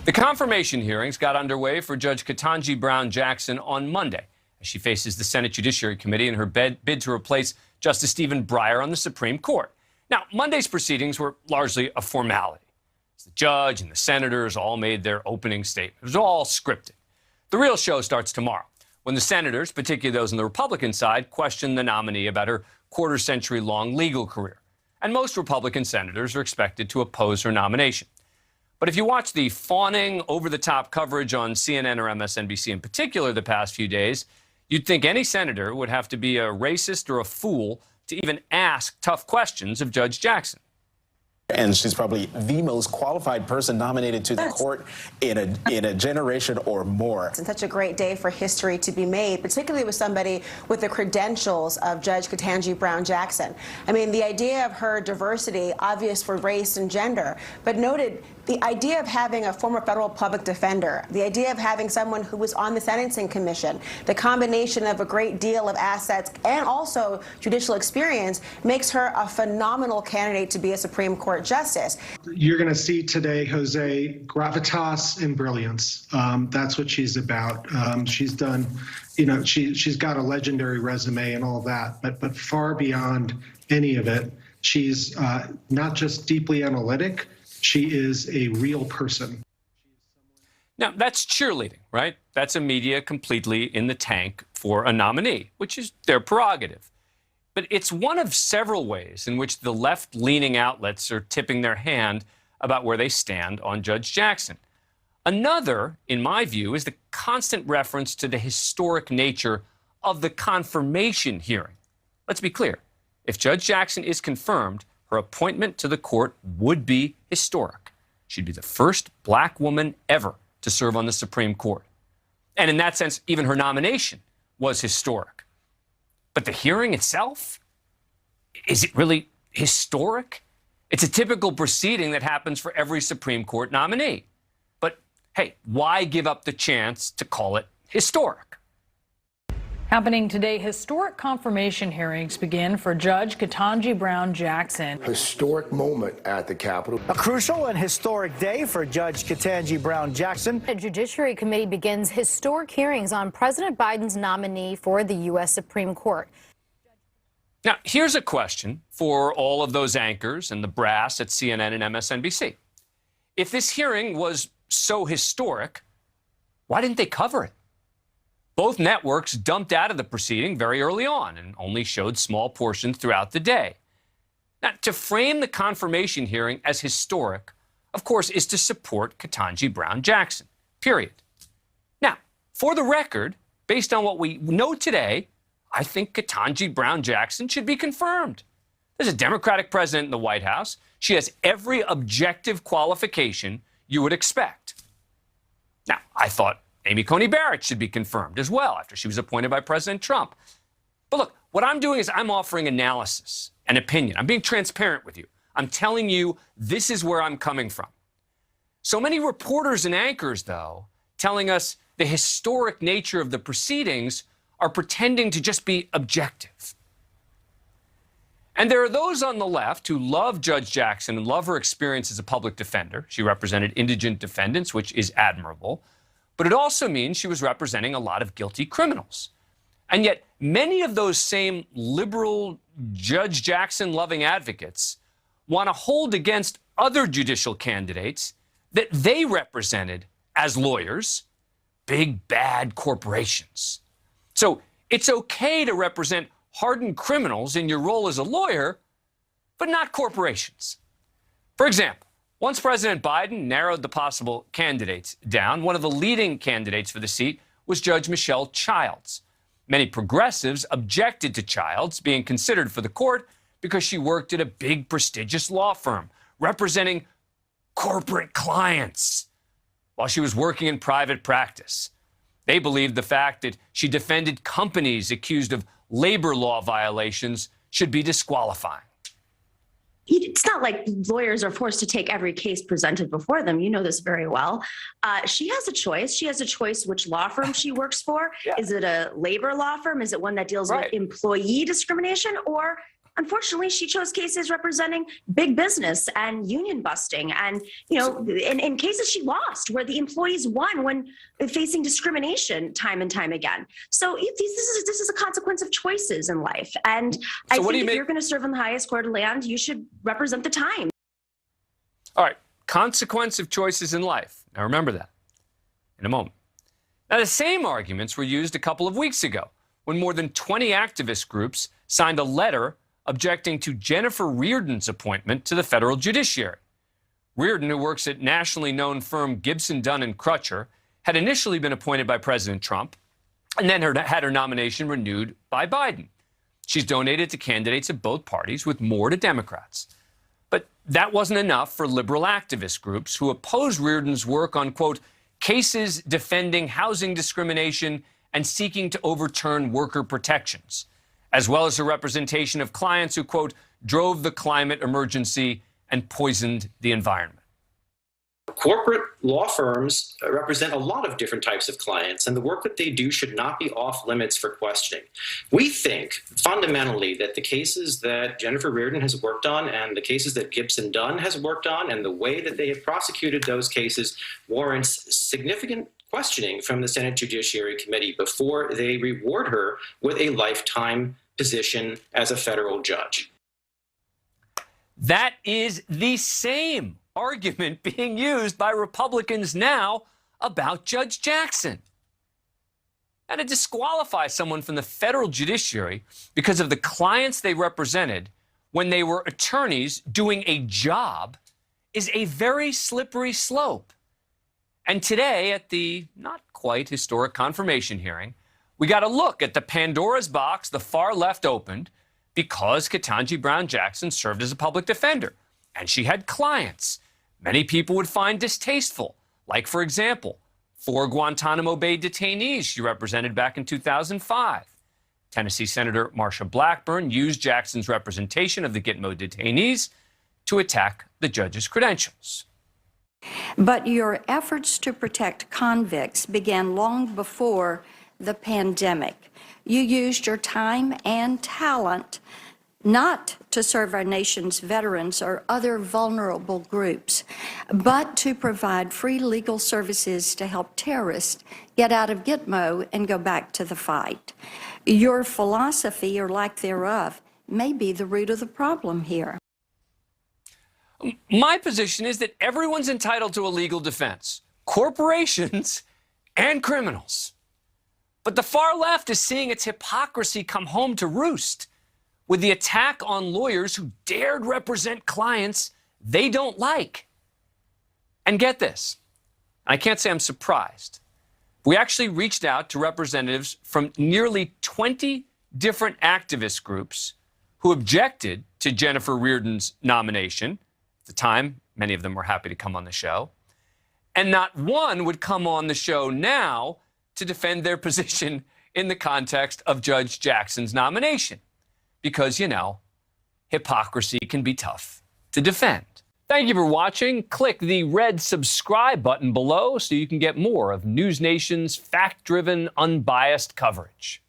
The confirmation hearings got underway for Judge Ketanji Brown Jackson on Monday as she faces the Senate Judiciary Committee in her bid to replace Justice Stephen Breyer on the Supreme Court. Now, Monday's proceedings were largely a formality. The judge and the senators all made their opening statement. It was all scripted. The real show starts tomorrow when the senators, particularly those on the Republican side, question the nominee about her quarter-century-long legal career. And most Republican senators are expected to oppose her nomination. But if you watch the fawning, over-the-top coverage on CNN or MSNBC in particular the past few days, you'd think any senator would have to be a racist or a fool to even ask tough questions of Judge Jackson. And she's probably the most qualified person nominated to the court in a generation or more. It's such a great day for history to be made, particularly with somebody with the credentials of Judge Ketanji Brown Jackson. I mean, the idea of her diversity, obvious for race and gender, but noted the idea of having a former federal public defender, the idea of having someone who was on the Sentencing Commission, the combination of a great deal of assets and also judicial experience makes her a phenomenal candidate to be a Supreme Court justice. You're going to see today, Jose, gravitas and brilliance. That's what she's about. She's done, she's got a legendary resume and all that, but far beyond any of it, she's not just deeply analytic. She is a real person. Now, that's cheerleading, right? That's a media completely in the tank for a nominee, which is their prerogative. But it's one of several ways in which the left-leaning outlets are tipping their hand about where they stand on Judge Jackson. Another, in my view, is the constant reference to the historic nature of the confirmation hearing. Let's be clear. If Judge Jackson is confirmed, her appointment to the court would be historic. She'd be the first black woman ever to serve on the Supreme Court. And in that sense, even her nomination was historic. But the hearing itself, is it really historic? It's a typical proceeding that happens for every Supreme Court nominee. But hey, why give up the chance to call it historic? Happening today, historic confirmation hearings begin for Judge Ketanji Brown Jackson. Historic moment at the Capitol. A crucial and historic day for Judge Ketanji Brown Jackson. The Judiciary Committee begins historic hearings on President Biden's nominee for the U.S. Supreme Court. Now, here's a question for all of those anchors and the brass at CNN and MSNBC. If this hearing was so historic, why didn't they cover it? Both networks dumped out of the proceeding very early on and only showed small portions throughout the day. Now, to frame the confirmation hearing as historic, of course, is to support Ketanji Brown Jackson, period. Now, for the record, based on what we know today, I think Ketanji Brown Jackson should be confirmed. There's a Democratic president in the White House. She has every objective qualification you would expect. Now, I thought Amy Coney Barrett should be confirmed as well after she was appointed by President Trump. But look, what I'm doing is I'm offering analysis and opinion. I'm being transparent with you. I'm telling you this is where I'm coming from. So many reporters and anchors, though, telling us the historic nature of the proceedings are pretending to just be objective. And there are those on the left who love Judge Jackson and love her experience as a public defender. She represented indigent defendants, which is admirable. But it also means she was representing a lot of guilty criminals. And yet many of those same liberal Judge Jackson-loving advocates want to hold against other judicial candidates that they represented as lawyers, big bad corporations. So it's okay to represent hardened criminals in your role as a lawyer, but not corporations. For example, once President Biden narrowed the possible candidates down, one of the leading candidates for the seat was Judge Michelle Childs. Many progressives objected to Childs being considered for the court because she worked at a big, prestigious law firm representing corporate clients while she was working in private practice. They believed the fact that she defended companies accused of labor law violations should be disqualifying. It's not like lawyers are forced to take every case presented before them. You know this very well. She has a choice. She has a choice which law firm she works for. Yeah. Is it a labor law firm? Is it one that deals with employee discrimination? Or Unfortunately, she chose cases representing big business and union busting, and in cases she lost where the employees won when facing discrimination time and time again. So this is a consequence of choices in life, and I think if you're going to serve in the highest court of land, you should represent the time. All right, consequence of choices in life. Now remember that in a moment. Now the same arguments were used a couple of weeks ago when more than 20 activist groups signed a letter objecting to Jennifer Reardon's appointment to the federal judiciary. Reardon, who works at nationally known firm Gibson, Dunn & Crutcher, had initially been appointed by President Trump and then had her nomination renewed by Biden. She's donated to candidates of both parties, with more to Democrats. But that wasn't enough for liberal activist groups who oppose Reardon's work on, quote, cases defending housing discrimination and seeking to overturn worker protections, as well as a representation of clients who, quote, drove the climate emergency and poisoned the environment. Corporate law firms represent a lot of different types of clients, and the work that they do should not be off limits for questioning. We think fundamentally that the cases that Jennifer Reardon has worked on and the cases that Gibson Dunn has worked on and the way that they have prosecuted those cases warrants significant questioning from the Senate Judiciary Committee before they reward her with a lifetime position as a federal judge. That is the same argument being used by Republicans now about Judge Jackson. And to disqualify someone from the federal judiciary because of the clients they represented when they were attorneys doing a job is a very slippery slope. And today, at the not quite historic confirmation hearing, we got a look at the Pandora's box the far left opened because Ketanji Brown Jackson served as a public defender, and she had clients many people would find distasteful, like, for example, 4 Guantanamo Bay detainees she represented back in 2005. Tennessee Senator Marsha Blackburn used Jackson's representation of the Gitmo detainees to attack the judge's credentials. But your efforts to protect convicts began long before the pandemic. You used your time and talent not to serve our nation's veterans or other vulnerable groups, but to provide free legal services to help terrorists get out of Gitmo and go back to the fight. Your philosophy, or lack thereof, may be the root of the problem here. My position is that everyone's entitled to a legal defense, corporations and criminals. But the far left is seeing its hypocrisy come home to roost with the attack on lawyers who dared represent clients they don't like. And get this, I can't say I'm surprised. We actually reached out to representatives from nearly 20 different activist groups who objected to Jennifer Reardon's nomination. At the time, many of them were happy to come on the show. And not one would come on the show now to defend their position in the context of Judge Jackson's nomination. Because, hypocrisy can be tough to defend. Thank you for watching. Click the red subscribe button below so you can get more of NewsNation's fact-driven, unbiased coverage.